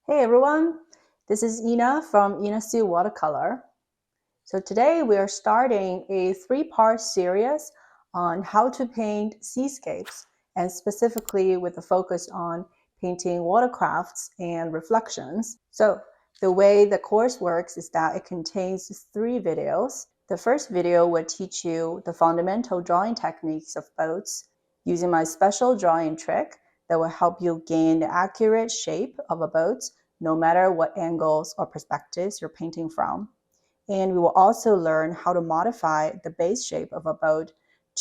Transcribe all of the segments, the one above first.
Hey everyone, this is Ina from Ina Sue Watercolor. So today we are starting a three-part series on how to paint seascapes, and specifically with a focus on painting watercrafts and reflections. So the way the course works is that it contains three videos. The first video will teach you the fundamental drawing techniques of boats using my special drawing trick that will help you gain the accurate shape of a boat no matter what angles or perspectives you're painting from. And we will also learn how to modify the base shape of a boat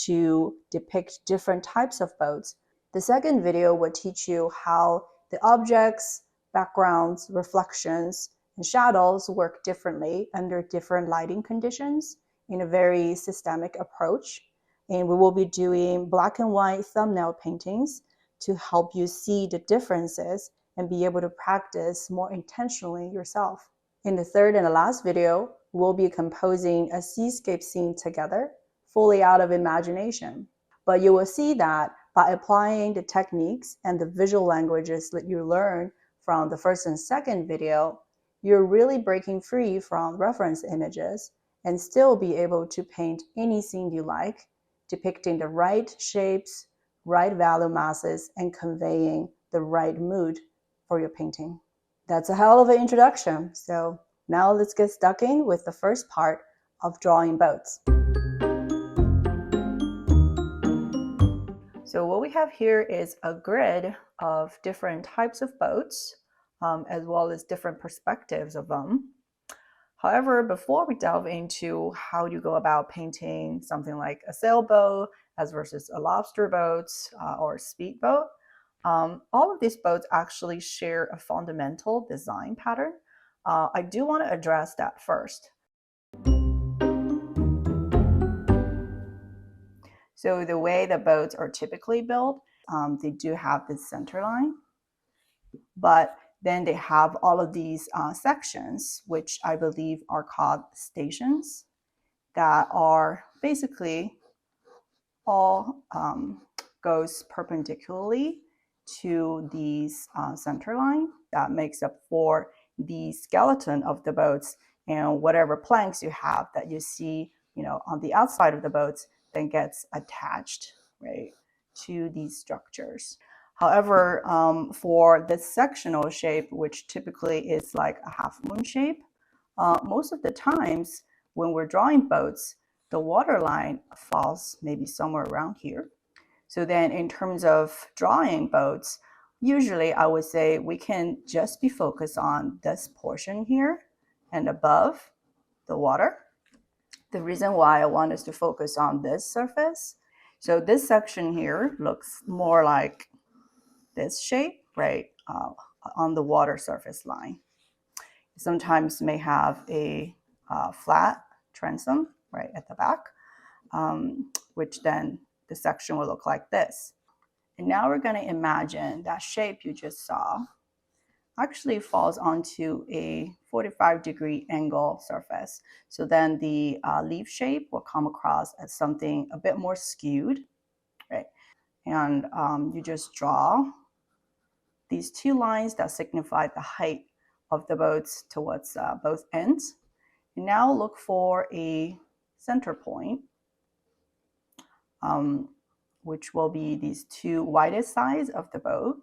to depict different types of boats. The second video will teach you how the objects, backgrounds, reflections, and shadows work differently under different lighting conditions in a very systemic approach. And we will be doing black and white thumbnail paintings to help you see the differences and be able to practice more intentionally yourself. In the third and the last video, we'll be composing a seascape scene together, fully out of imagination. But you will see that by applying the techniques and the visual languages that you learn from the first and second video, you're really breaking free from reference images and still be able to paint any scene you like, depicting the right shapes, right value masses, and conveying the right mood for your painting. That's a hell of an introduction. So now let's get stuck in with the first part of drawing boats. So what we have here is a grid of different types of boats, as well as different perspectives of them. However, before we delve into how you go about painting something like a sailboat as versus a lobster boat or a speedboat, all of these boats actually share a fundamental design pattern. I do want to address that first. So the way the boats are typically built, they do have this center line, but then they have all of these sections, which I believe are called stations, that are basically all goes perpendicularly to these center line that makes up for the skeleton of the boats, and whatever planks you have that you see, on the outside of the boats then gets attached, right, to these structures. However, for this sectional shape, which typically is like a half moon shape, most of the times when we're drawing boats, the water line falls maybe somewhere around here. So then in terms of drawing boats, usually I would say we can just be focused on this portion here and above the water. The reason why I want us to focus on this surface, so this section here looks more like this shape, right, on the water surface line. Sometimes may have a flat transom right at the back, which then the section will look like this. And now we're going to imagine that shape you just saw actually falls onto a 45-degree angle surface. So then the leaf shape will come across as something a bit more skewed, right? And you just draw these two lines that signify the height of the boats towards both ends. And now look for a center point, which will be these two widest sides of the boat.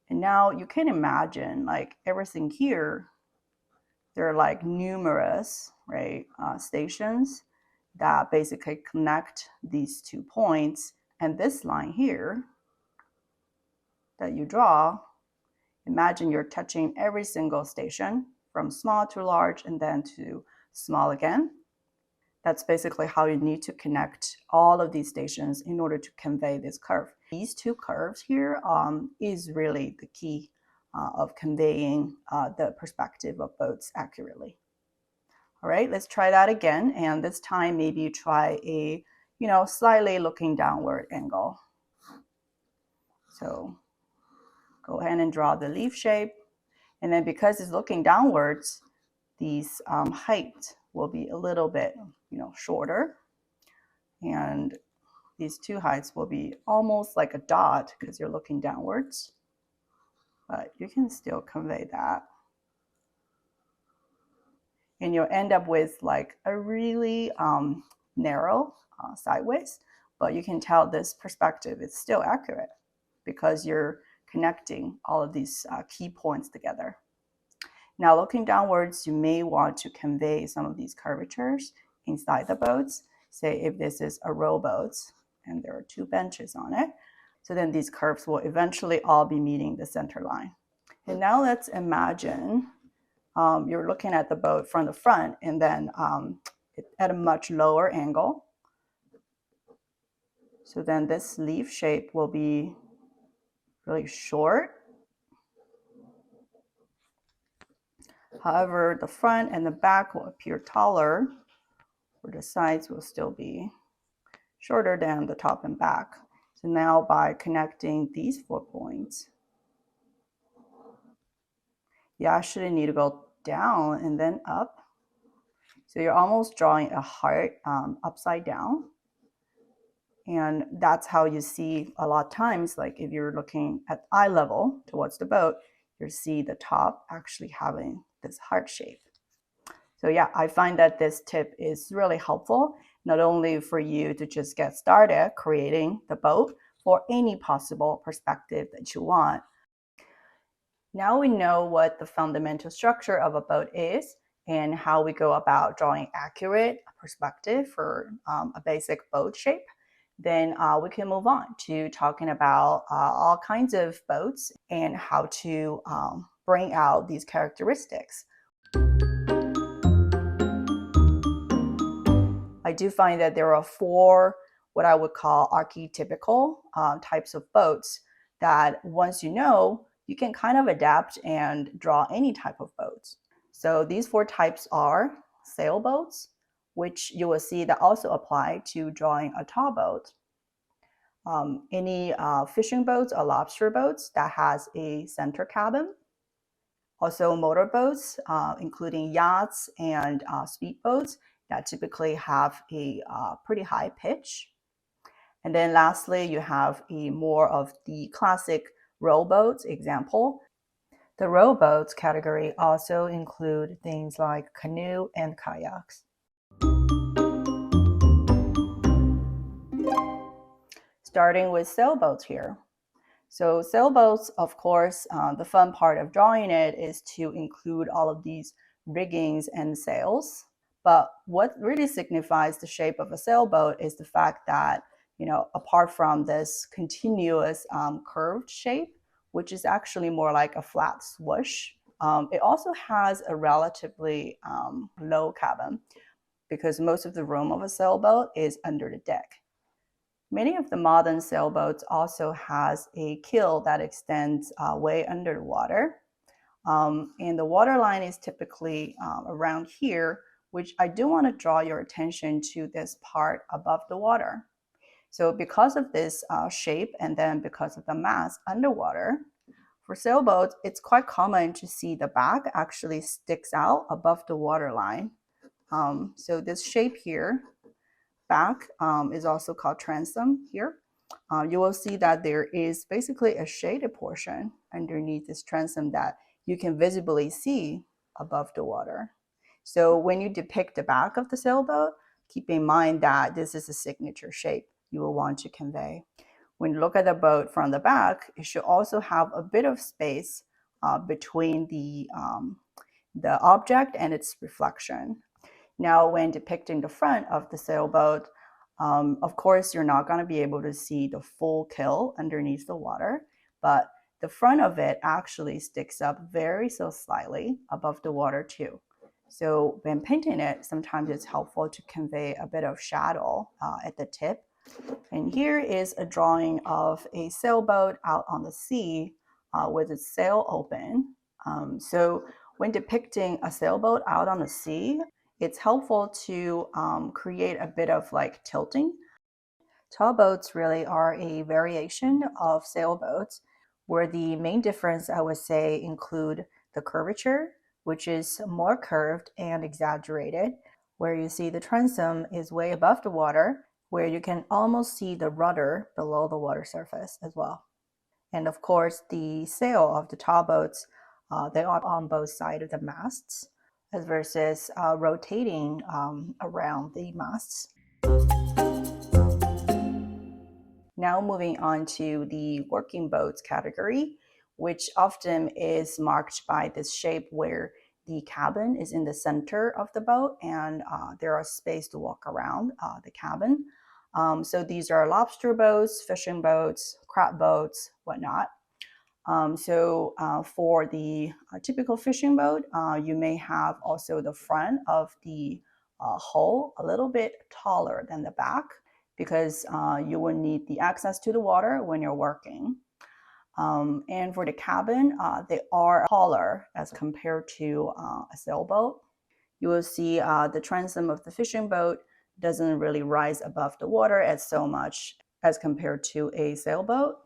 And now you can imagine like everything here, there are like numerous, right, stations that basically connect these 2 points. And this line here that you draw, imagine you're touching every single station from small to large and then to small again. That's basically how you need to connect all of these stations in order to convey this curve. These two curves here is really the key of conveying the perspective of boats accurately. All right, let's try that again. And this time, maybe you try a, slightly looking downward angle. So go ahead and draw the leaf shape. And then because it's looking downwards, these height will be a little bit, shorter. And these two heights will be almost like a dot because you're looking downwards. but you can still convey that. And you'll end up with like a really narrow sideways, but you can tell this perspective is still accurate because you're connecting all of these key points together. Now looking downwards, you may want to convey some of these curvatures inside the boats. Say if this is a rowboat and there are 2 benches on it, so then these curves will eventually all be meeting the center line. And now let's imagine you're looking at the boat from the front and then at a much lower angle. So then this leaf shape will be really short. However, the front and the back will appear taller, where the sides will still be shorter than the top and back. So now by connecting these 4 points, you actually need to go down and then up. So you're almost drawing a heart upside down. And that's how you see a lot of times, like if you're looking at eye level towards the boat, you see the top actually having this heart shape. So yeah, I find that this tip is really helpful, not only for you to just get started creating the boat for any possible perspective that you want. Now we know what the fundamental structure of a boat is and how we go about drawing accurate perspective for a basic boat shape. Then we can move on to talking about all kinds of boats and how to bring out these characteristics. I do find that there are 4 what I would call archetypical types of boats that once you know, you can kind of adapt and draw any type of boats. So these 4 types are sailboats, which you will see that also apply to drawing a tall boat. Any fishing boats or lobster boats that has a center cabin. Also motorboats, including yachts and speedboats that typically have a pretty high pitch. And then lastly, you have more of the classic rowboats example. The rowboats category also include things like canoe and kayaks. Starting with sailboats here. So sailboats, of course, the fun part of drawing it is to include all of these riggings and sails. But what really signifies the shape of a sailboat is the fact that, apart from this continuous curved shape, which is actually more like a flat swoosh, it also has a relatively low cabin because most of the room of a sailboat is under the deck. Many of the modern sailboats also has a keel that extends way under the water. And the water line is typically around here, which I do want to draw your attention to this part above the water. So because of this shape and then because of the mast underwater, for sailboats, it's quite common to see the back actually sticks out above the water line. So this shape here, back, is also called transom here. You will see that there is basically a shaded portion underneath this transom that you can visibly see above the water. So when you depict the back of the sailboat, keep in mind that this is a signature shape you will want to convey. When you look at the boat from the back, it should also have a bit of space between the object and its reflection. Now, when depicting the front of the sailboat, of course, you're not going to be able to see the full keel underneath the water, but the front of it actually sticks up very so slightly above the water too. So when painting it, sometimes it's helpful to convey a bit of shadow at the tip. And here is a drawing of a sailboat out on the sea with its sail open. So when depicting a sailboat out on the sea, it's helpful to create a bit of like tilting. Tall boats really are a variation of sailboats, where the main difference, I would say, include the curvature, which is more curved and exaggerated, where you see the transom is way above the water, where you can almost see the rudder below the water surface as well. And of course, the sail of the tall boats, they are on both sides of the masts, as versus rotating around the masts. Now moving on to the working boats category, which often is marked by this shape where the cabin is in the center of the boat and there are space to walk around the cabin. So these are lobster boats, fishing boats, crab boats, whatnot. For the typical fishing boat, you may have also the front of the hull a little bit taller than the back because you will need the access to the water when you're working. And for the cabin, they are taller as compared to a sailboat. You will see the transom of the fishing boat doesn't really rise above the water as so much as compared to a sailboat.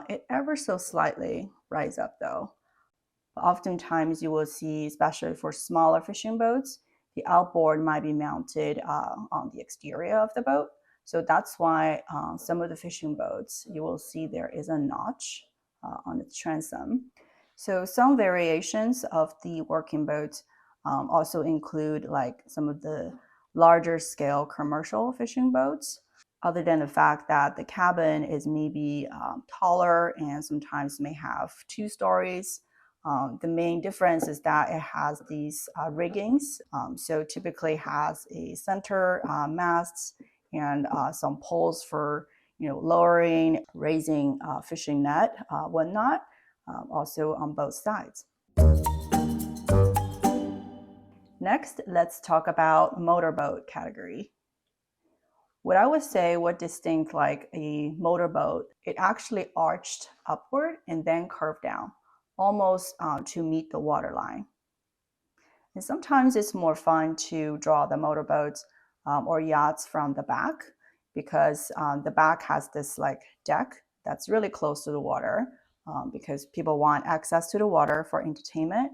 It ever so slightly rise up though. Oftentimes you will see, especially for smaller fishing boats, the outboard might be mounted on the exterior of the boat. So that's why some of the fishing boats, you will see there is a notch on its transom. So some variations of the working boats also include like some of the larger scale commercial fishing boats, other than the fact that the cabin is maybe taller and sometimes may have 2 stories. The main difference is that it has these riggings. So typically has a center masts and some poles for lowering, raising fishing net, whatnot, also on both sides. Next, let's talk about motorboat category. What I would say what distinct like a motorboat, it actually arched upward and then curved down, almost to meet the waterline. And sometimes it's more fun to draw the motorboats or yachts from the back because the back has this like deck that's really close to the water because people want access to the water for entertainment.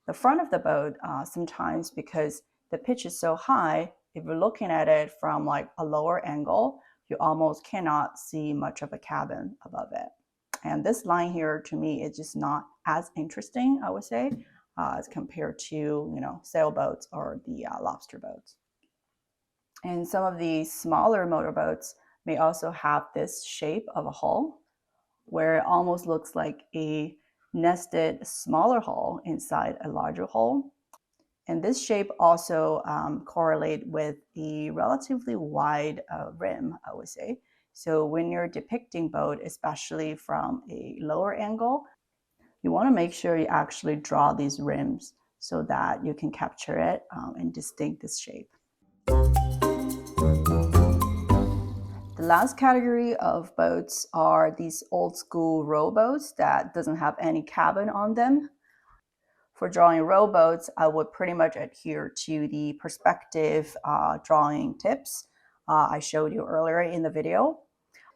The front of the boat, sometimes because the pitch is so high, if you're looking at it from like a lower angle, you almost cannot see much of a cabin above it. And this line here to me is just not as interesting, I would say, as compared to sailboats or the lobster boats. And some of the smaller motorboats may also have this shape of a hull where it almost looks like a nested smaller hull inside a larger hull. And this shape also correlates with a relatively wide rim, I would say. So when you're depicting boat, especially from a lower angle, you want to make sure you actually draw these rims so that you can capture it and distinct this shape. The last category of boats are these old school rowboats that doesn't have any cabin on them. For drawing rowboats, I would pretty much adhere to the perspective drawing tips I showed you earlier in the video.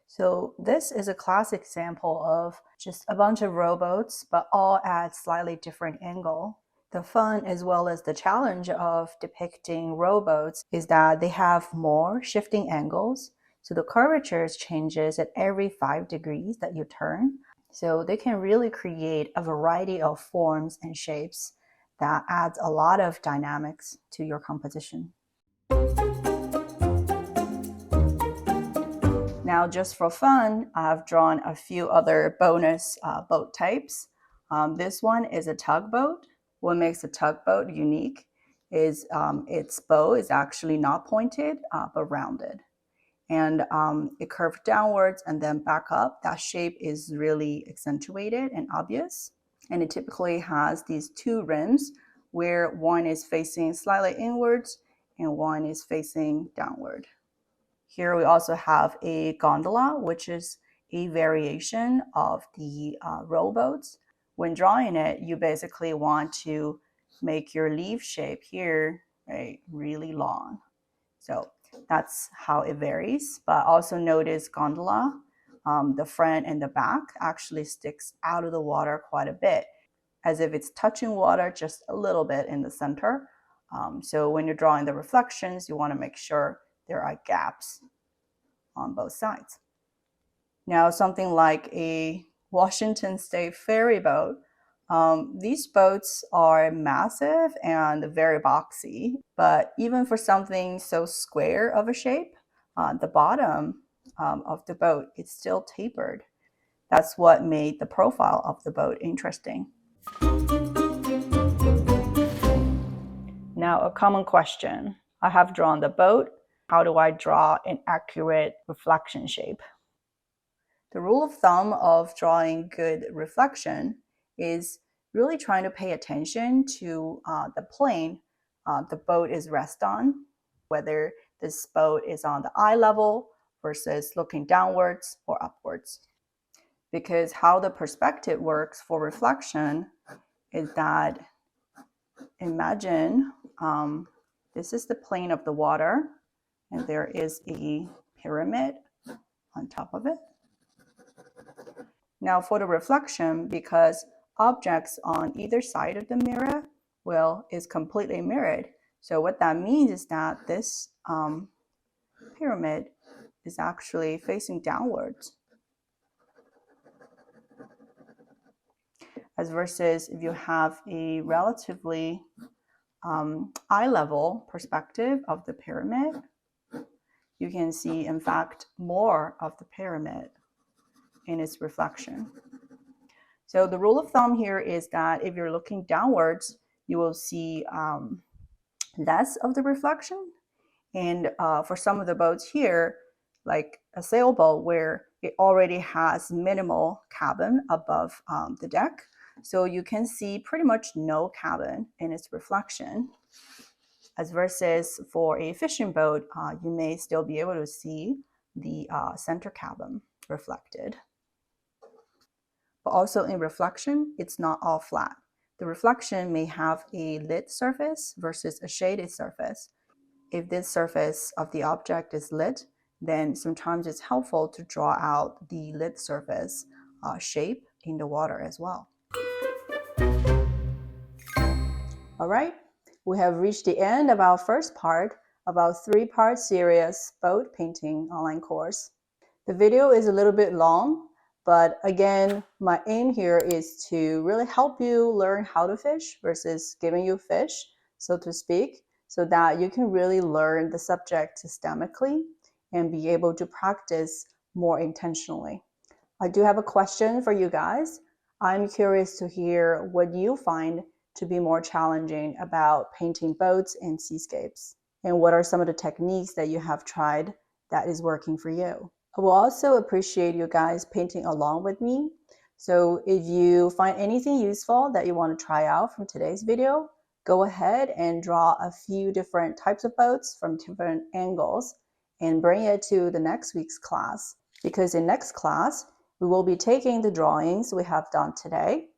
So this is a classic example of just a bunch of rowboats, but all at slightly different angle. The fun as well as the challenge of depicting rowboats is that they have more shifting angles. So the curvature changes at every 5 degrees that you turn. So they can really create a variety of forms and shapes that adds a lot of dynamics to your composition. Now, just for fun, I've drawn a few other bonus boat types. This one is a tugboat. What makes a tugboat unique is its bow is actually not pointed, but rounded. And it curved downwards and then back up. That shape is really accentuated and obvious. And it typically has these 2 rims where one is facing slightly inwards and one is facing downward. Here we also have a gondola, which is a variation of the rowboats. When drawing it, you basically want to make your leaf shape here really long. So that's how it varies. But also notice gondola, the front and the back actually sticks out of the water quite a bit, as if it's touching water just a little bit in the center. So when you're drawing the reflections, you want to make sure there are gaps on both sides. Now, something like a Washington State ferry boat, these boats are massive and very boxy, but even for something so square of a shape, the bottom of the boat is still tapered. That's what made the profile of the boat interesting. Now, a common question. I have drawn the boat. How do I draw an accurate reflection shape? The rule of thumb of drawing good reflection is really trying to pay attention to the plane the boat is rest on, whether this boat is on the eye level versus looking downwards or upwards. Because how the perspective works for reflection is that imagine this is the plane of the water and there is a pyramid on top of it. Now for the reflection, because objects on either side of the mirror is completely mirrored. So what that means is that this pyramid is actually facing downwards. As versus if you have a relatively eye level perspective of the pyramid, you can see in fact more of the pyramid in its reflection. So the rule of thumb here is that if you're looking downwards, you will see less of the reflection. And for some of the boats here, like a sailboat where it already has minimal cabin above the deck, so you can see pretty much no cabin in its reflection. As versus for a fishing boat, you may still be able to see the center cabin reflected. But also in reflection, it's not all flat. The reflection may have a lit surface versus a shaded surface. If this surface of the object is lit, then sometimes it's helpful to draw out the lit surface shape in the water as well. All right, we have reached the end of our first part of our 3-part series boat painting online course. The video is a little bit long, but again, my aim here is to really help you learn how to fish versus giving you fish, so to speak, so that you can really learn the subject systemically and be able to practice more intentionally. I do have a question for you guys. I'm curious to hear what you find to be more challenging about painting boats and seascapes, and what are some of the techniques that you have tried that is working for you. I will also appreciate you guys painting along with me. So if you find anything useful that you want to try out from today's video, go ahead and draw a few different types of boats from different angles and bring it to the next week's class. Because in next class, we will be taking the drawings we have done today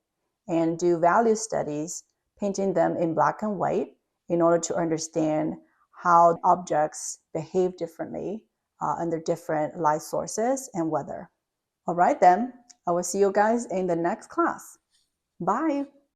and do value studies, painting them in black and white in order to understand how objects behave differently under different light sources and weather. All right then, I will see you guys in the next class. Bye.